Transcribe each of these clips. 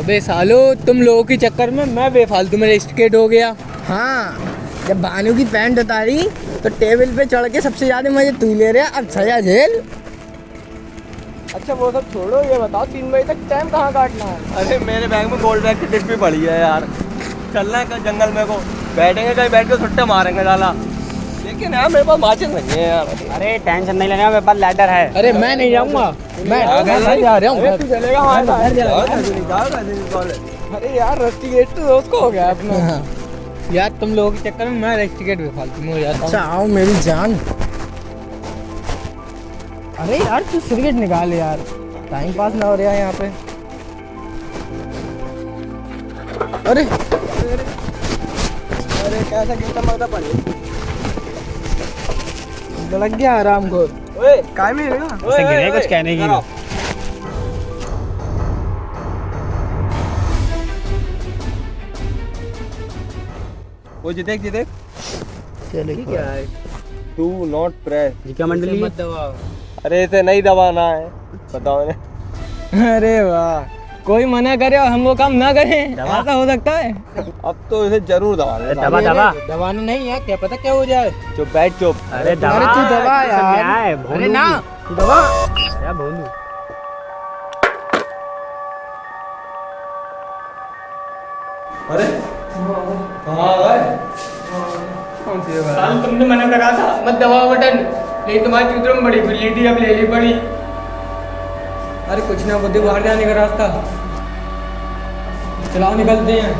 अबे सालो, तुम लोगों के चक्कर में मैं बेफालतू में रजिस्ट्रेट हो गया। हाँ, जब भानु की पैंट उतारी तो टेबल पे चढ़ के सबसे ज्यादा मजे तू ले रहा, अब सजा झेल। अच्छा वो सब छोड़ो, ये बताओ 3 बजे तक टाइम कहाँ काटना है? अरे मेरे बैग में गोल्ड बैग की टिप भी पड़ी है यार। चलना है कल जंगल में को, बैठेंगे कहीं बैठ के छुट्टे मारेंगे डाला। लेकिन यार मेरे पास माचिस नहीं है यार। अरे टेंशन नहीं लेना, मेरे पास लैडर है। अरे मैं नहीं जाऊँगा, मैं जा रहा हूँ। तू चलेगा हमारे साथ? अरे यार रस्टी गेट तो दोस्त को हो गया अपना। यार तुम लोगों के चक्कर में मैं रजिस्ट्रेट बेफालतू में हो जाता हूँ। अच्छा आओ मेरी जान। अरे यार तू सिगरेट निकाल यार, टाइम पास ना हो रहा है यहाँ पे। अरे अरे कैसा गिरता मरता पड़े। लग गया आराम को। ओए काय में रहेगा? उसे गिरे कुछ कहने की। वो जितेक चलो क्या है? Do not press. जी क्या मंडली? मत दबाओ। अरे इसे नहीं दबाना है, बताओ इन्हें। अरे वाह, कोई मना करे और हम वो काम ना करें, दबा। ऐसा हो सकता है? अब तो इसे जरूर दबाना। दबा दबा। दबाना नहीं है, क्या पता क्या हो जाए। चुप बैठ चुप। अरे दबा। अरे तू दबा यार। अरे ना दबा। क्या बोलूं? अरे कहाँ गए? कौन सी जगह? साल तुमने मना करा था मत दबाओ बटन, लेकिन तुम्हारी चूतरों में बड़ी खुली थी, अब ले ली पड़ी। अरे कुछ ना बुद्धि, बाहर जाने का रास्ता चलाओ, निकलते हैं।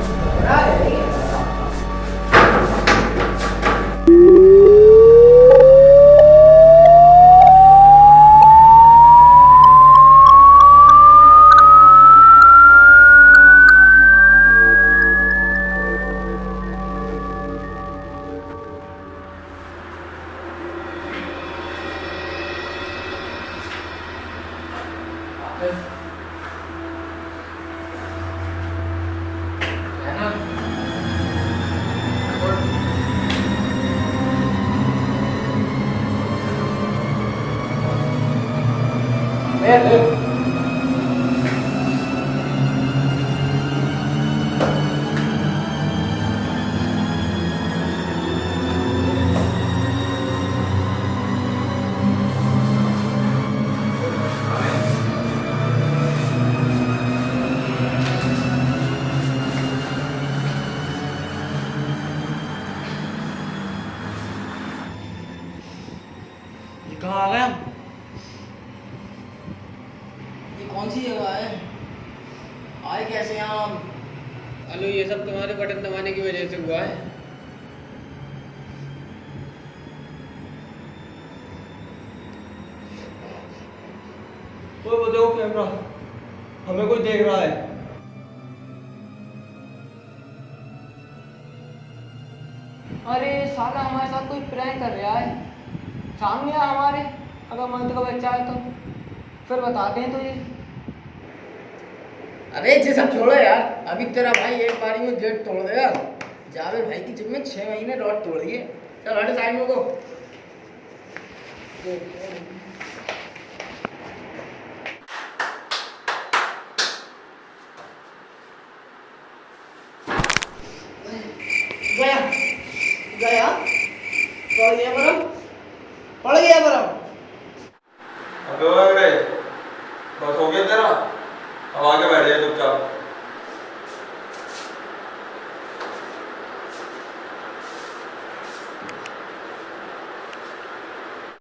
कहाँ आ गए हम? ये कौन सी जगह है? आए कैसे यहाँ हम? हेलो, ये सब तुम्हारे बटन दबाने की वजह से हुआ है। वो देखो कैमरा, हमें कोई देख रहा है। अरे साला हमारे साथ कोई प्रैंक कर रहा है, सामने आ हमारे। अगर मंत्र का बच्चा है तो फिर बताते हैं तुझे। अरे ये सब छोड़ो यार, अभी तेरा भाई एक बारी में गेट तोड़ देगा। जावेद भाई की जिम में 6 महीने रॉड तोड़ दिए। चल हट साइड में को। गया गया पड़ गया बरम, पड़ गया बरम। अबे ओए बस हो गया तेरा, अब आगे बैठ जा चुपचाप।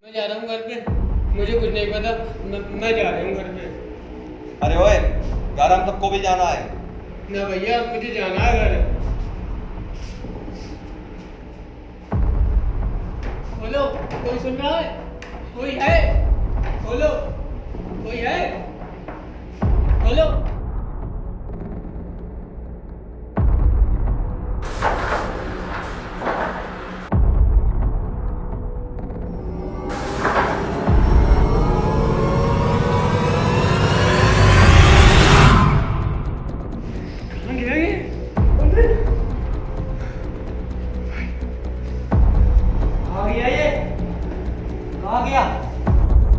मैं जा रहा हूँ घर पे, मुझे कुछ नहीं पता, मैं जा रहा हूँ घर पे। अरे ओए यार, हम सबको भी जाना है। ना भैया, मुझे जाना है घर। खोलो, कोई सुन रहा है? कोई है? खोलो, कोई है? खोलो।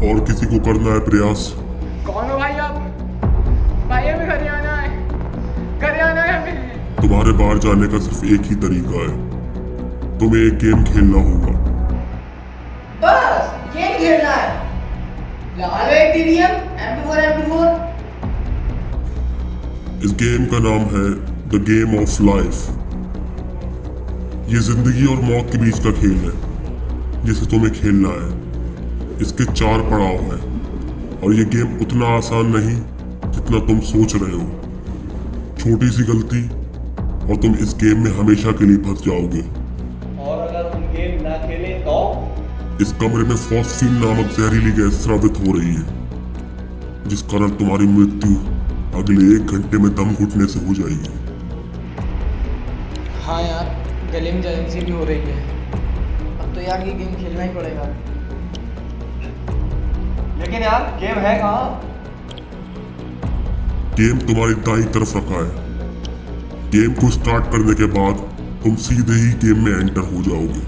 और किसी को करना है प्रयास? कौन हो भाई आप? भाई हमें घर आना है। तुम्हारे बाहर जाने का सिर्फ एक ही तरीका है, तुम्हें एक गेम खेलना होगा। बस गेम खेलना है। लगा लो एक टीडीएम M24। इस गेम का नाम है द गेम ऑफ लाइफ। ये जिंदगी और मौत के बीच का खेल है जिसे तुम्हें खेलना है। इसके 4 पड़ाव हैं और ये गेम उतना आसान नहीं जितना तुम सोच रहे हो। छोटी सी गलती और तुम इस गेम में हमेशा के लिए फंस जाओगे। और अगर हम गेम ना खेलें तो? इस कमरे में फॉस्फीन नामक जहरीली गैस स्रावित हो रही है, जिस कारण तुम्हारी मृत्यु अगले 1 घंटे में दम घुटने से हो जाएगी। हाँ यार, गले में जलन सी भी हो रही है। अब तो यार ये गेम खेलना ही पड़ेगा। लेकिन यार गेम है कहाँ? गेम तुम्हारी दाईं तरफ रखा है। गेम को स्टार्ट करने के बाद तुम सीधे ही गेम में एंटर हो जाओगे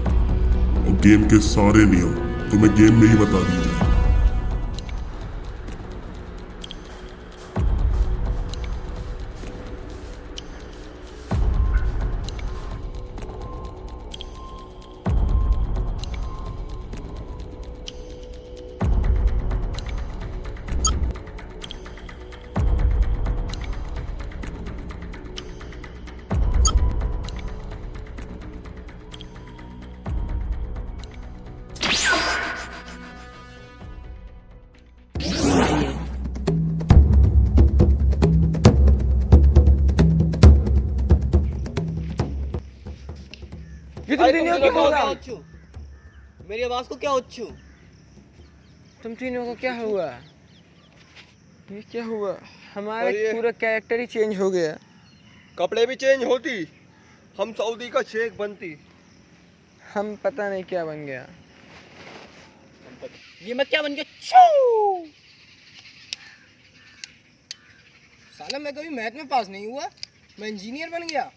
और गेम के सारे नियम तुम्हें गेम में ही बता दिए जाएंगे। ये तुम तीनों क्या होगा? मेरी आवाज को क्या उच्चू? तुम तीनों को क्या हुआ? ये क्या हुआ? हमारा और ये- पूरा कैरेक्टर ही चेंज हो गया। कपड़े भी चेंज होती, हम सऊदी का शेख बनती। हम पता नहीं क्या बन गया। ये मैं क्या बन गया? छू! साला मैं कभी मैथ में पास नहीं हुआ, मैं इंजीनियर बन गया।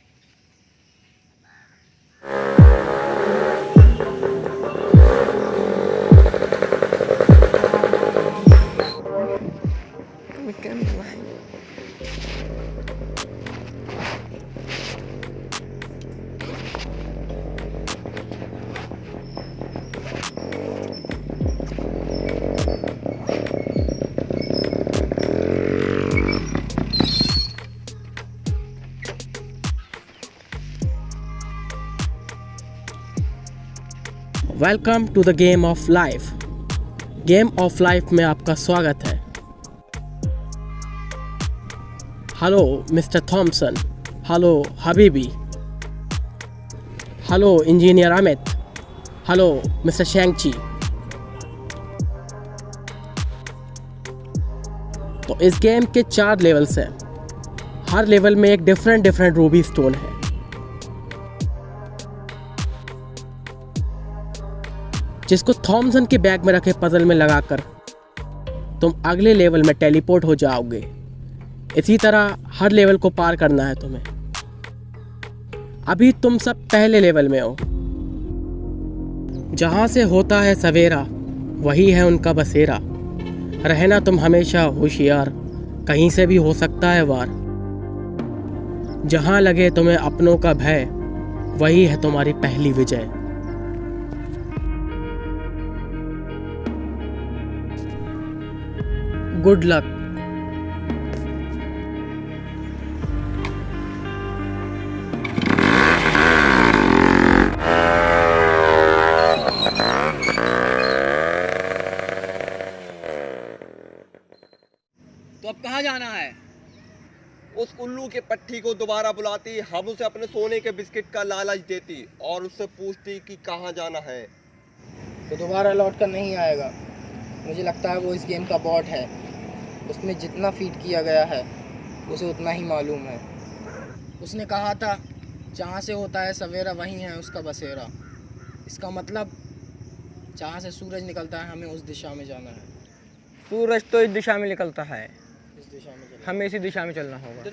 Welcome to the game of life. Game of life में आपका स्वागत है। हेलो मिस्टर थॉमसन, हेलो हबीबी, hello engineer Amit, hello mister Shengchi. तो इस गेम के 4 लेवल्स हैं। हर लेवल में एक डिफरेंट रूबी स्टोन है। जिसको थॉमसन के बैग में रखे पजल में लगाकर तुम अगले लेवल में टेलीपोर्ट हो जाओगे। इसी तरह हर लेवल को पार करना है तुम्हें। अभी तुम सब पहले लेवल में हो। जहाँ से होता है सवेरा वही है उनका बसेरा। रहना तुम हमेशा होशियार, कहीं से भी हो सकता है वार। जहाँ लगे तुम्हें अपनों का भय वही है तुम्हारी पहली विजय। Good luck. तो अब कहाँ जाना है? उस उल्लू के पट्टी को दोबारा बुलाती, हम उसे अपने सोने के बिस्किट का लालच देती और उससे पूछती कि कहाँ जाना है। तो दोबारा लौट कर नहीं आएगा। मुझे लगता है वो इस गेम का बॉट है। उसमें जितना फीड किया गया है उसे उतना ही मालूम है। उसने कहा था जहाँ से होता है सवेरा वहीं है उसका बसेरा। इसका मतलब जहाँ से सूरज निकलता है हमें उस दिशा में जाना है। सूरज तो इस दिशा में निकलता है, इस दिशा में जाना। हमें इसी दिशा में चलना होगा।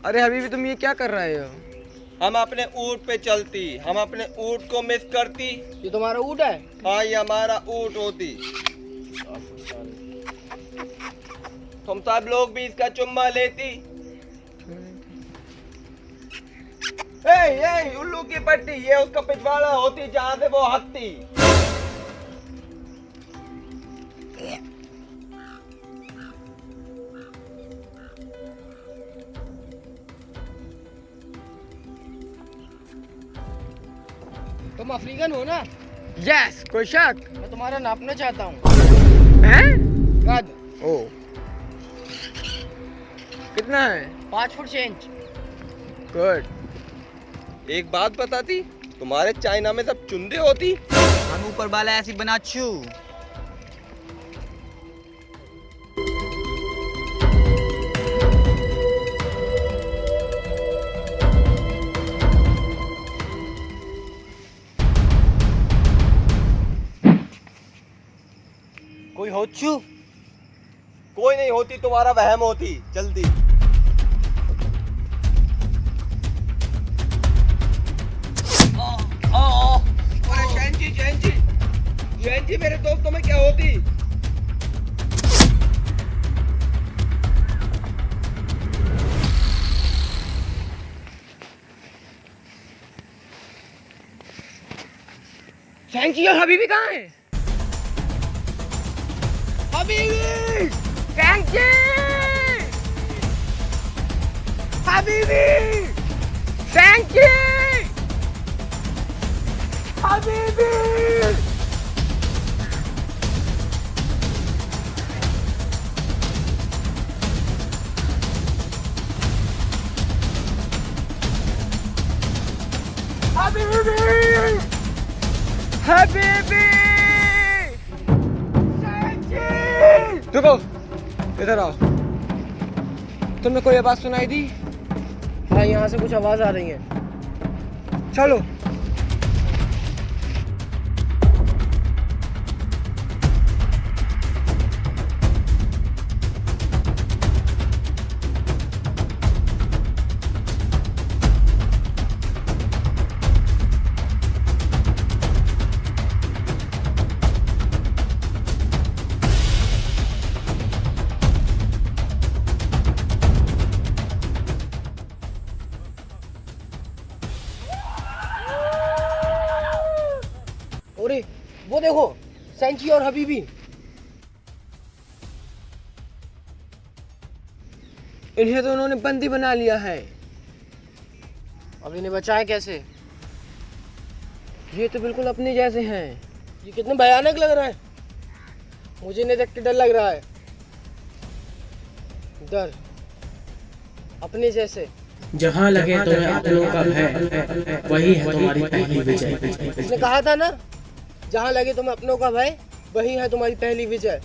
अरे हबीबी तुम ये क्या कर रहे हो? हम अपने ऊँट पे चलती, हम अपने ऊँट को मिस करती। ये तुम्हारा ऊँट है? हाँ ये हमारा ऊँट होती। तुम सब लोग भी इसका चुम्मा लेती। ए, उल्लू की पट्टी, ये उसका पिछवाड़ा होती जहाँ से वो हकती। तुम अफ्रीकन हो ना? यस, कोई शक? मैं तुम्हारा नापना चाहता हूँ। हैं? कद ओ, कितना है? 5 फुट 6 इंच। गुड। एक बात बताती, तुम्हारे चाइना में सब चुंदे होती। हम ऊपर वाला ऐसी बना छू। कोई हो छू? कोई नहीं होती, तुम्हारा वहम होती। जल्दी अरे शहन जी मेरे दोस्तों में क्या होती? सैंची और हबीबी कहाँ है? हबीबी! सैंची! हबीबी! सैंची! हबीबी! हबीबी! हबीबी! रुको, इधर आओ। तुमने कोई आवाज सुनाई दी? हाँ, यहाँ से कुछ आवाज आ रही है। चलो। अरे वो देखो, सैंची और हबीबी। इन्हें तो उन्होंने बंदी बना लिया है। अब इन्हें बचाएं कैसे? ये तो बिल्कुल अपने जैसे हैं। ये कितने भयानक लग रहा है। मुझे इन्हें देख के डर लग रहा है। डर, अपने जैसे। जहाँ लगे तुम्हें अपनों का भय, वही है तुम्हारी पहली विजय। उसने कहा था ना, जहाँ लगे तुम्हें अपनों का भय, वही है तुम्हारी पहली विजय।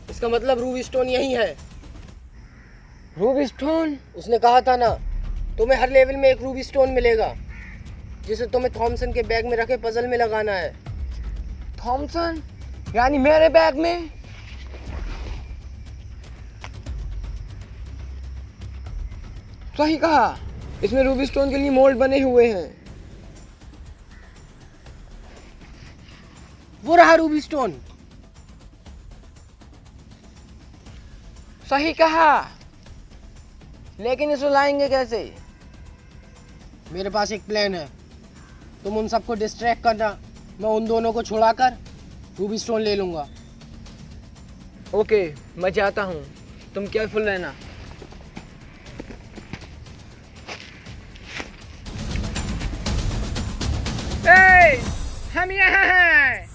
इसका मतलब रूबी स्टोन यही है। Ruby stone? उसने कहा था ना, तुम्हें हर लेवल में एक रूबी स्टोन मिलेगा, जिसे तुम्हें थॉमसन के बैग में रखे पजल में लगाना है। थॉमसन? यानी मेरे बैग में? सही कहा, इसमें रूबी स्टोन के लिए मोल्ड बने हुए हैं। वो रहा रूबी स्टोन। सही कहा, लेकिन इसे लाएंगे कैसे? मेरे पास एक प्लान है। तुम उन सबको डिस्ट्रैक्ट करना, मैं उन दोनों को छुड़ाकर रूबी स्टोन ले लूंगा। ओके, मैं जाता हूँ, तुम केयरफुल रहना। हम यहाँ हैं।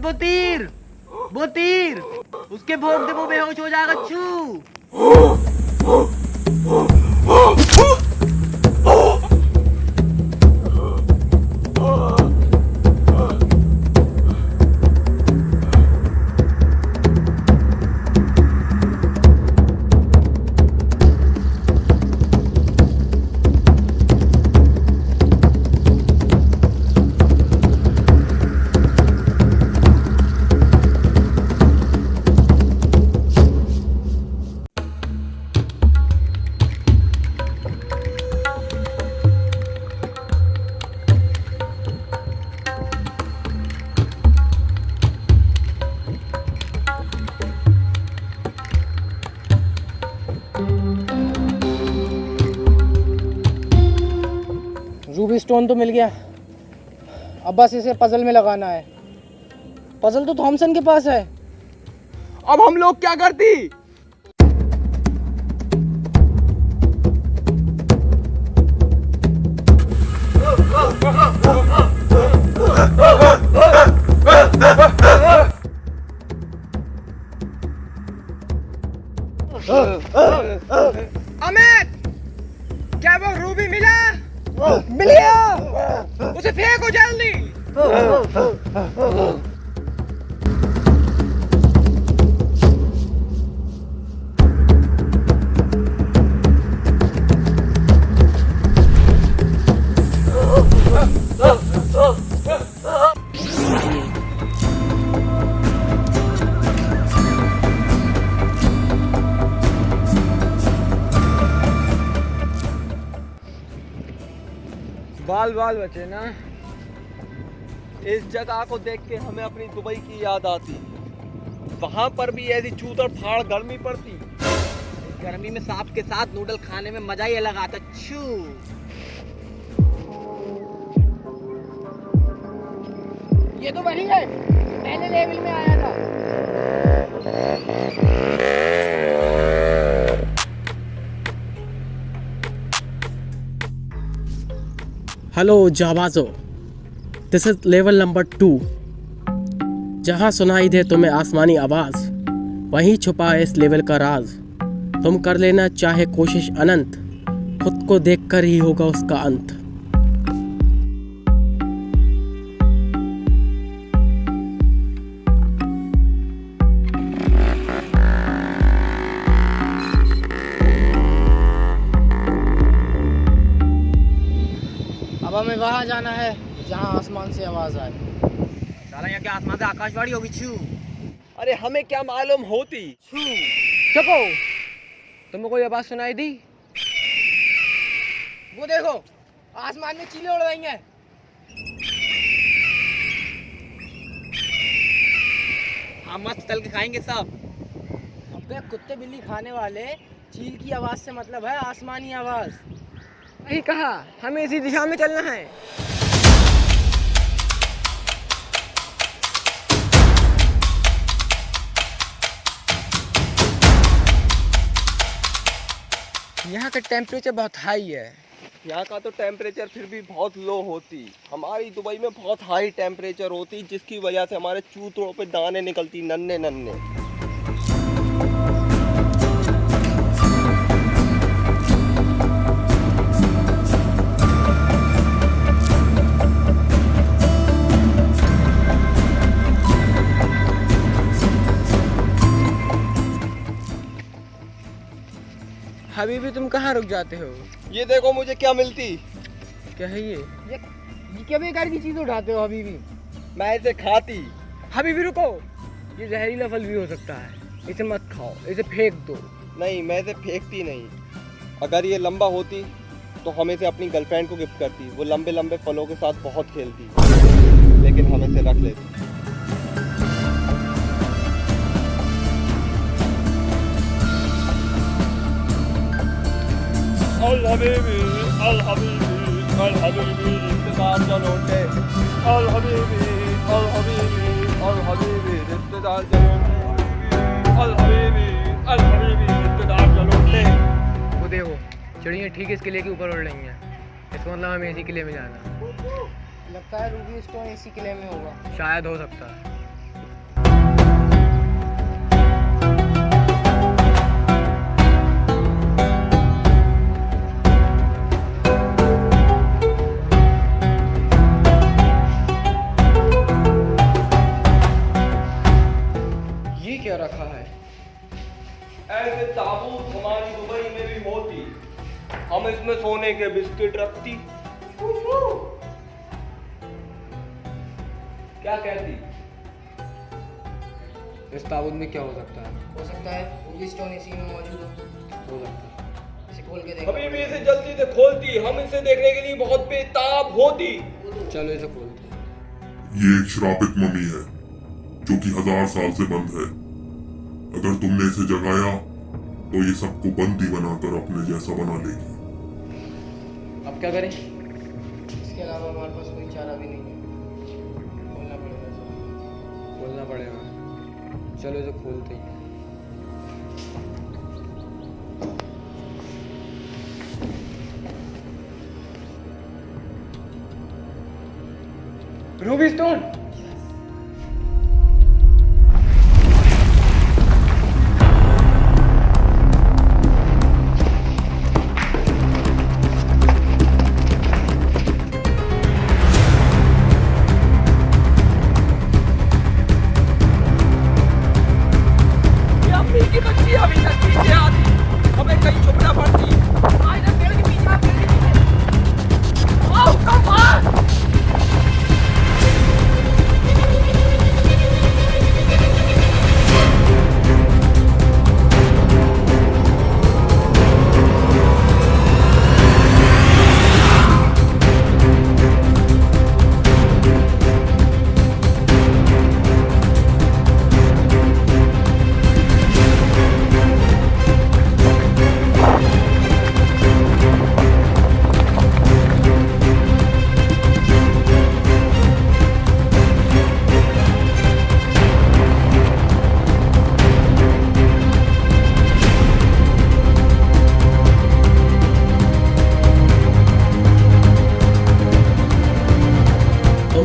वो तीर उसके भोग दे, वो बेहोश हो जाएगा छू। रूबी स्टोन तो मिल गया, अब बस इसे पजल में लगाना है। पजल तो थॉमसन के पास है। अब हम लोग क्या करती? अमित, क्या वो रूबी मिला? मिल गया, उसे फेंको जल्दी। बाल बाल बचे ना। इस जगह को देख के हमें अपनी दुबई की याद आती। वहां पर भी ऐसी चूतर फाड़ गर्मी पड़ती। गर्मी में सांप के साथ नूडल खाने में मजा ही अलग आता छू। ये तो वही है, पहले लेवल में आया था। हेलो जावाजो, दिस इज लेवल नंबर 2। जहाँ सुनाई दे तुम्हें आसमानी आवाज़, वहीं छुपा है इस लेवल का राज। तुम कर लेना चाहे कोशिश अनंत, खुद को देखकर ही होगा उसका अंत। अब हमें वहाँ जाना है जहाँ आसमान से आवाज़ आए। साला यहाँ के आसमान से आकाशवाणी होगी छू। अरे हमें क्या मालूम होती। चुपो, तुमको कोई आवाज सुनाई दी? वो देखो, आसमान में चीलें उड़ रही हैं। हम मस्त तल के खाएंगे सब। अबे कुत्ते बिल्ली खाने वाले, चील की आवाज़ से मतलब है आसमानी आवाज़। वही कहा, हमें इसी दिशा में चलना है। यहाँ का टेम्परेचर बहुत हाई है। यहाँ का तो टेम्परेचर फिर भी बहुत लो होती। हमारी दुबई में बहुत हाई टेम्परेचर होती, जिसकी वजह से हमारे चूतों पे दाने निकलती नन्हे नन्हे। हबीबी, तुम कहाँ रुक जाते हो? ये देखो मुझे क्या मिलती। क्या है ये? ये क्या बेकार की चीज़ उठाते हो हबीबी? मैं इसे खाती। हबीबी रुको, ये जहरीला फल भी हो सकता है, इसे मत खाओ, इसे फेंक दो। नहीं, मैं इसे फेंकती नहीं। अगर ये लंबा होती तो हम इसे अपनी गर्लफ्रेंड को गिफ्ट करती। वो लंबे लंबे फलों के साथ बहुत खेलती, लेकिन हम इसे रख लेते। अल हबीबी रिश्तेदार चलो उठे। अल हबीबी रिश्तेदार चलो। अल हबीबी रिश्तेदार चलो उठे। वो देखो, चिड़ियाँ ठीक इस किले के ऊपर उड़ रही हैं। इसका मतलब हमें इसी किले में जाना। लगता है रूबी स्टोन इसी किले में होगा। शायद हो सकता है। सोने के बिस्किट रखती। क्या कहती? इस ताबूत में क्या हो सकता है? हो सकता है होली स्टोन इसी में मौजूद हो सकता है। इसे खोल के देखो। कभी भी इसे जल्दी से खोलती, हम इसे देखने के लिए बहुत बेताब होती। चलो इसे खोलते हैं। ये एक श्रापित मम्मी है जो कि 1000 साल से बंद है। अगर तुमने इसे जगाया तो ये सबको बंदी बनाकर अपने जैसा बना लेगी। अब क्या करें? इसके अलावा हमारे पास कोई चारा भी नहीं है, खोलना पड़ेगा इसे। खोलना पड़ेगा। चलो इसे खोलते हैं। Ruby stone.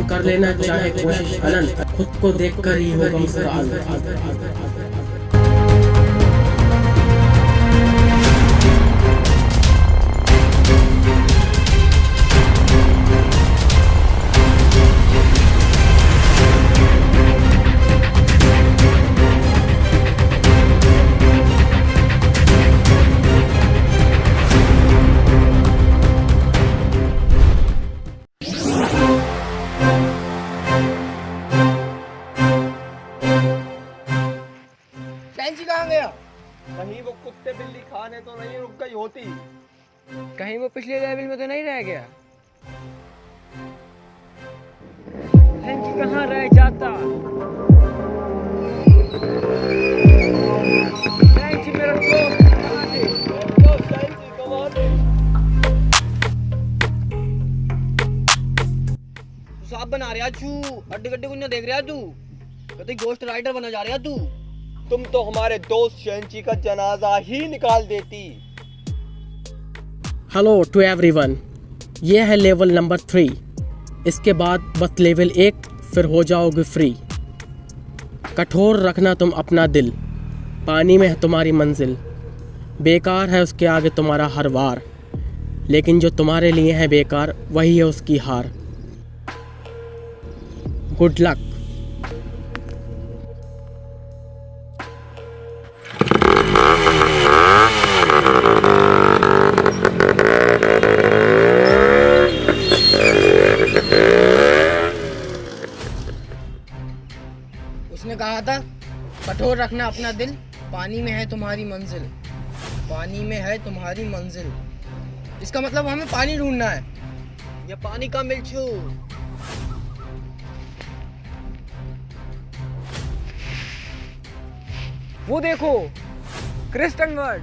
कर लेना चाहे कोशिश अनंत, खुद को देखकर ही होगी सराहना। कैंची कहाँ गया? कहीं वो कुत्ते बिल्ली खाने तो नहीं रुक गई होती। कहीं वो पिछले लेवल में तो नहीं रह गया? कैंची कहाँ रह जाता? कैंची मेरा दोस्त कहाँ थे? कैंची कहाँ थे? साहब बना रहा छू, अड्डे गड्डे कुछ देख रहा तू, कभी गोस्ट राइडर बना जा रहा तू। तुम तो हमारे दोस्त शैंची का जनाजा ही निकाल देती। हेलो टू एवरीवन, ये है लेवल नंबर 3। इसके बाद बस लेवल 1, फिर हो जाओगे फ्री। कठोर रखना तुम अपना दिल, पानी में है तुम्हारी मंजिल। बेकार है उसके आगे तुम्हारा हर वार, लेकिन जो तुम्हारे लिए है बेकार वही है उसकी हार। Good luck. उसने कहा था कठोर रखना अपना दिल, पानी में है तुम्हारी मंजिल। पानी में है तुम्हारी मंजिल, इसका मतलब हमें पानी ढूंढना है। ये पानी का मिल छू। वो देखो, क्रिस्टन वर्ड।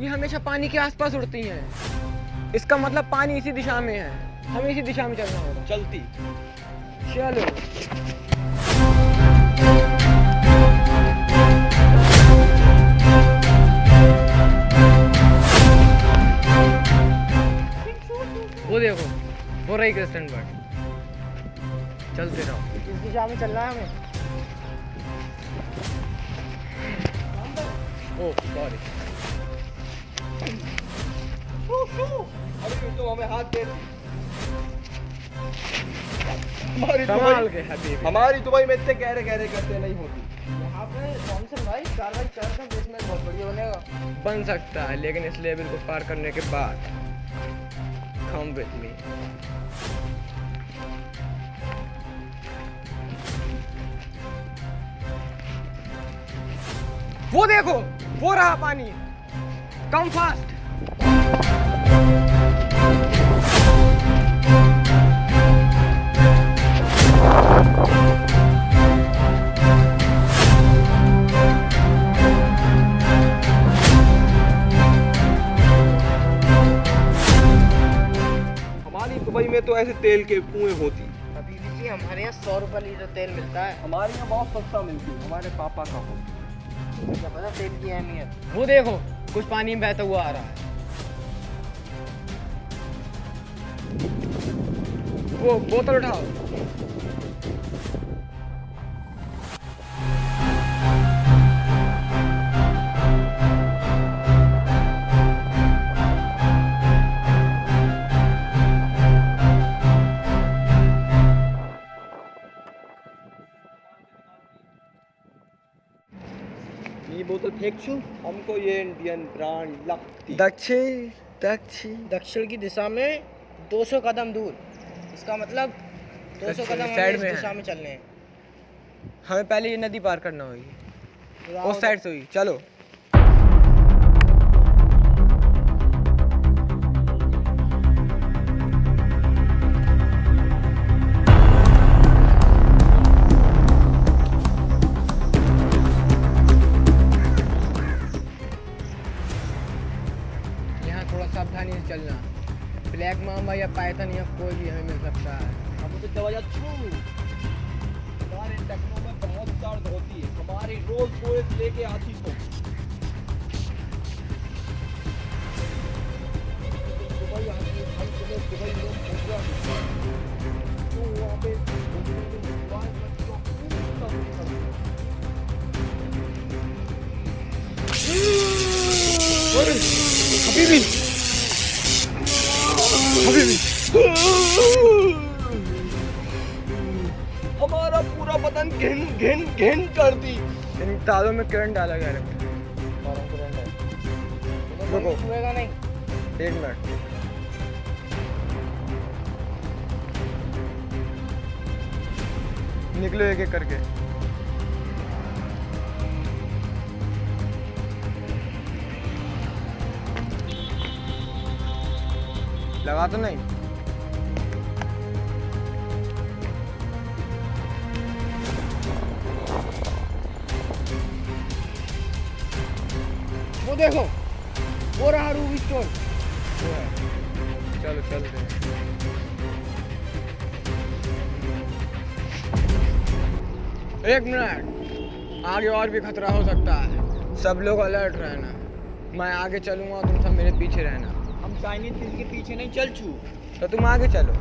ये हमेशा पानी के आसपास उड़ती हैं। इसका मतलब पानी इसी दिशा में है, हमें इसी दिशा में चलना होगा। चलती। चलो। वो देखो, वो रही क्रिस्टन बर्ड। चलते रहो। किस दिशा में चलना है हमें? Oh sorry. अभी तुम हमें हाथ दे। हमारी दुबई में इतने गहरे गहरे करते नहीं होती। यहाँ पे थॉमसन भाई 4x4 का बेसमेंट बहुत बढ़िया बनेगा। बन सकता है, लेकिन इस लेवल को पार करने के बाद कम विथ मी। वो देखो, वो रहा पानी। Come fast. हमारी दुबई में तो ऐसे तेल के कुएं होती। अभी जी हमारे यहाँ 100 रुपये लीटर तेल मिलता है। हमारे यहाँ बहुत सस्ता मिलती है। हमारे पापा का हो। क्या पता तेल की अहमियत। वो देखो, कुछ पानी में बहता हुआ आ रहा है। वो बोतल उठाओ। ये बोतल फेंक छू, हमको ये इंडियन ब्रांड लगती। दक्षिण की दिशा में 200 कदम दूर। इसका मतलब 200 कदम हमें साइड इस में है। दिशा में चलने हैं। हमें पहले ये नदी पार करना होगी। उस साइड से हुई, चलो। यहाँ थोड़ा सावधानी से चलना। ब्लैक मामा या पाइथन या कोई भी हमें मिल सकता है। हम तो दवाई हमारे टकनों में बहुत दर्द होती है। हमारी रोज रोज लेके आती तो दुबई आती है। हम तुम्हें दुबई में पहुंचा तो वहाँ पे हमारा पूरा बदन घिन घिन घिन कर दी। इन तारों में करंट डाला गया है। रुको छुएगा नहीं। 1 मिनट। निकलो एक एक करके। लगा तो नहीं? वो देखो, वो रहा रूबी स्टोन। चलो चलते हैं। एक मिनट, आगे और भी खतरा हो सकता है। सब लोग अलर्ट रहना। मैं आगे चलूंगा, तुम सब मेरे पीछे रहना। हम चाइनीज फिल्म के पीछे नहीं चल छू। तो तुम आगे चलो।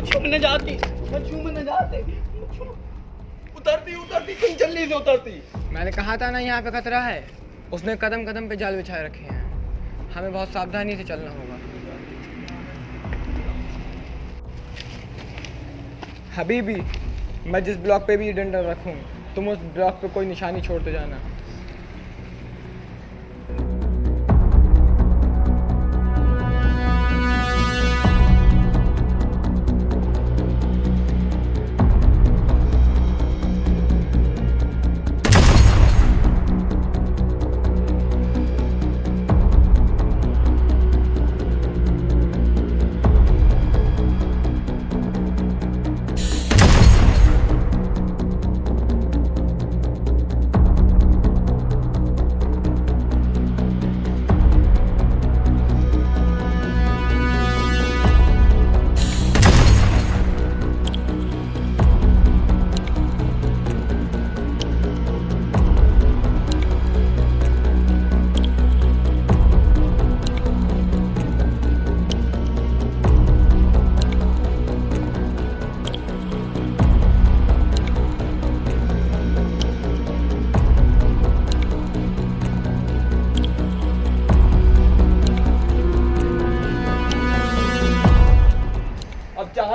छुपने जाती, छुपने जाते। उतरती उतरती तुम जल्दी से उतरती। मैंने कहा था ना यहाँ पे खतरा है। उसने कदम कदम पे जाल बिछाए रखे हैं। हमें बहुत सावधानी से चलना होगा। हबीबी, मैं जिस ब्लॉक पे भी डंडा रखूँ, तुम उस ब्लॉक पे कोई निशानी छोड़ते जाना।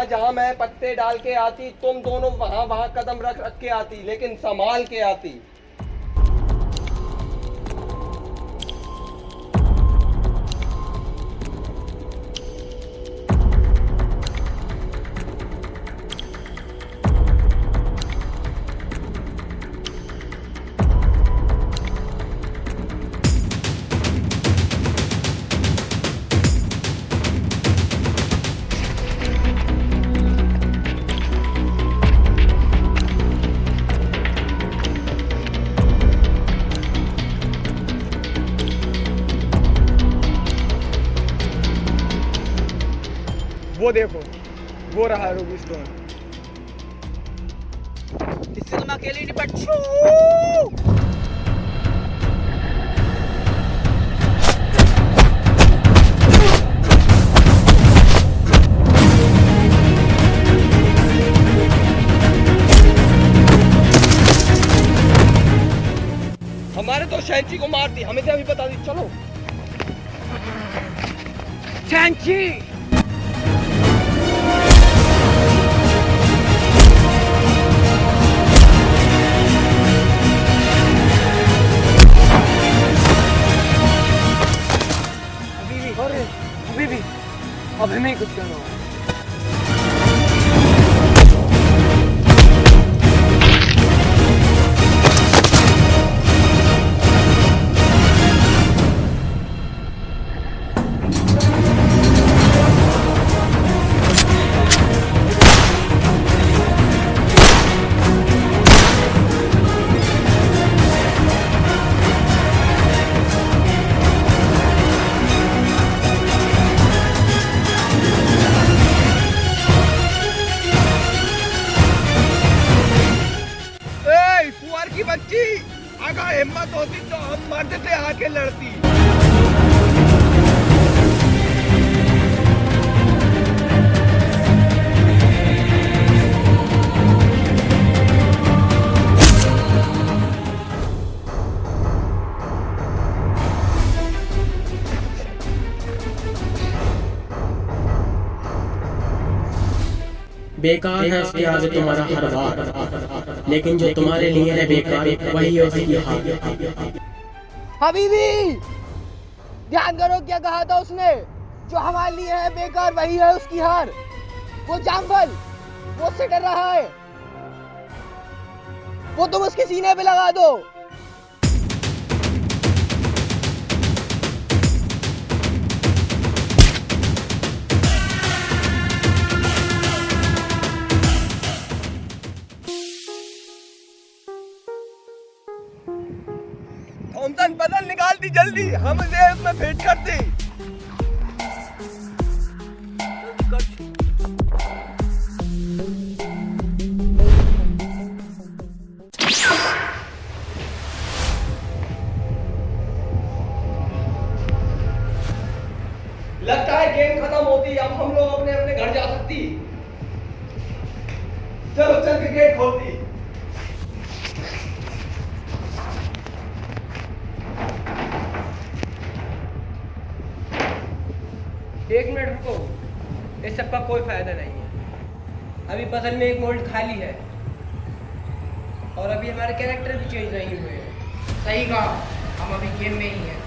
जहाँ मैं पत्ते डाल के आती, तुम दोनों वहाँ वहाँ कदम रख रख के आती, लेकिन संभाल के आती। वो देखो, वो रहा रूबी स्टोन। इससे तो मैं अकेले ही निपट छू। हमारे तो शैंची को मार दी, हमें से अभी बता दी। चलो शैंची अभी भी अब हमें ही कुछ करना होगा। बच्ची, अगर हिम्मत होती तो हम मर्द से आके लड़ती। बेकार है इसके आगे तुम्हारा हर बार, लेकिन जो तुम्हारे लिए है बेकार वही है उसकी हार। हबीबी, ध्यान करो क्या कहा था उसने। जो हमारे लिए है बेकार वही है उसकी हार। वो जामफल, वो उससे डर रहा है, वो तुम उसके सीने पे लगा दो। थॉमसन बदल निकाल दी जल्दी, हम इसे उसमें फिट कर दी। लगता है गेम खत्म होती, अब हम लोग अपने अपने घर जा सकती। चलो चल के गेट खोलती। एक मिनट रुको, इस सब का कोई फायदा नहीं है। अभी पजल में एक मोल्ड खाली है और अभी हमारे कैरेक्टर भी चेंज नहीं हुए हैं। सही कहा, हम अभी गेम में ही हैं।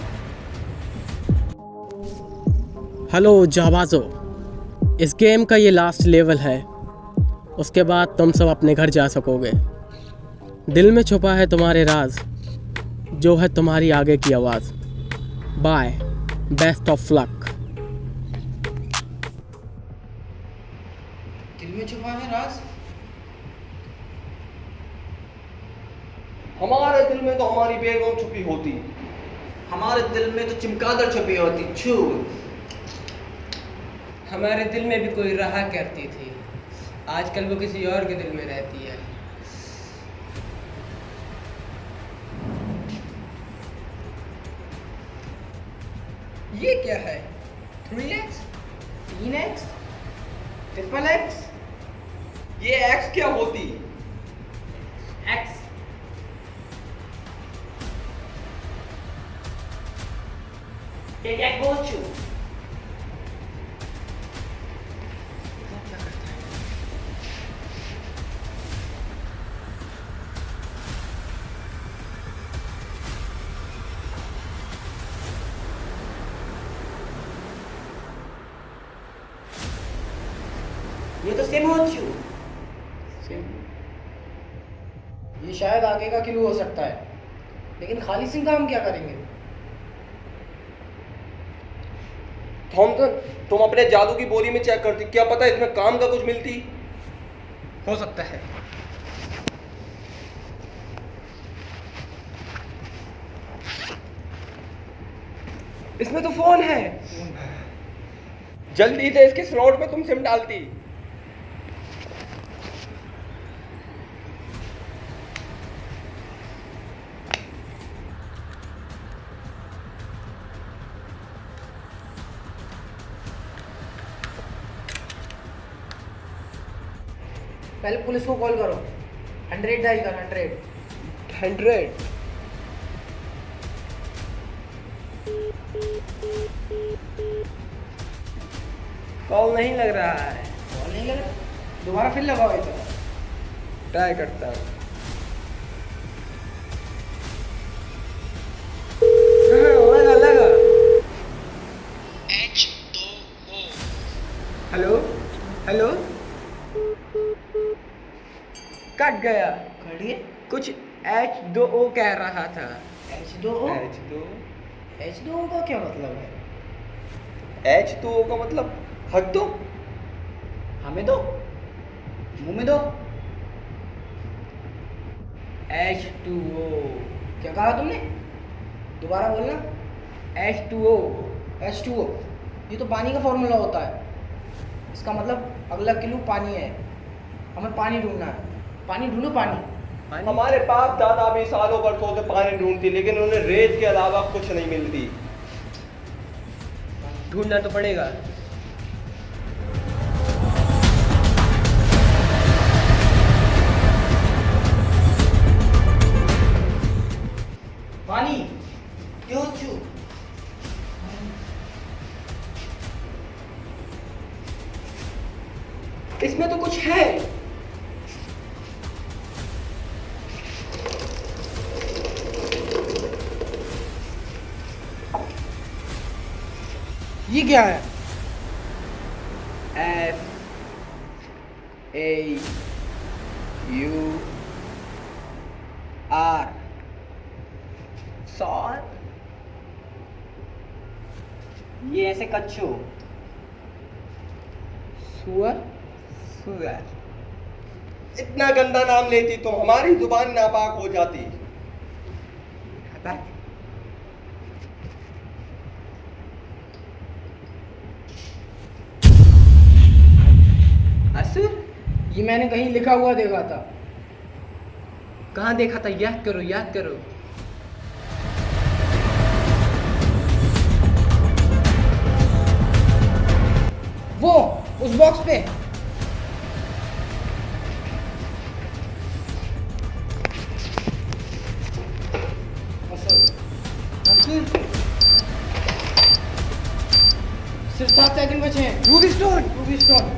हेलो जाबाजो, इस गेम का ये लास्ट लेवल है, उसके बाद तुम सब अपने घर जा सकोगे। दिल में छुपा है तुम्हारे राज, जो है तुम्हारी आगे की आवाज़। Bye, best of luck. दिल में छुपा है राज? हमारे दिल में तो हमारी बेगम छुपी होती, हमारे दिल में तो चमगादड़ छुपी होती। छू। हमारे दिल में भी कोई रहा करती थी, आजकल वो किसी और के दिल में रहती है। ये क्या है? 3x, 3x, triple x? ये एक्स क्या होती? x ये क्या गोचू? ये तो सेमोचू। ये शायद आगे का क्लू हो सकता है, लेकिन खाली सिंह का हम क्या करेंगे? थॉमसन, तुम अपने जादू की बोरी में चेक करती, क्या पता इसमें काम का कुछ मिलती। हो सकता है। इसमें तो फोन है। जल्दी से इसके स्लॉट में तुम सिम डालती। पहले पुलिस को कॉल करो। 100 डायल कर। 100। कॉल नहीं लग रहा है। कॉल नहीं लगा, दोबारा फिर लगाओ इधर। ट्राई करता हूँ। हाँ, लगा। Hello hello. कट गया। खड़िए। कुछ H2O कह रहा था। H2O? H2O? H2O का क्या मतलब है? H2O का मतलब हक दो। हमें दो, मुंह में दो। H2O। क्या कहा तुमने? दोबारा बोलना। H2O। H2O, ये तो पानी का फॉर्मूला होता है। इसका मतलब अगला क्लू पानी है। हमें पानी ढूंढना है। पानी ढूंढो, पानी। हमारे बाप दादा भी सालों बरसों से पानी ढूंढती, लेकिन उन्हें रेत के अलावा कुछ नहीं मिलती। ढूंढना तो पड़ेगा। पानी क्यों चू? इसमें तो कुछ है। ये क्या है? FAUR। सॉर। ये ऐसे कच्छू। सुअर। सुअर। इतना गंदा नाम लेती तो हमारी जुबान नापाक हो जाती। असुर। ये मैंने कहीं लिखा हुआ देखा था। कहाँ देखा था? याद करो, याद करो। वो उस बॉक्स पे। सिर्फ 7 सेकंड बचे हैं। Ruby stone. Ruby stone.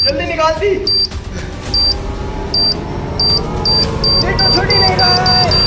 जल्दी निकालती। ये तो छोड़ ही नहीं रहा है।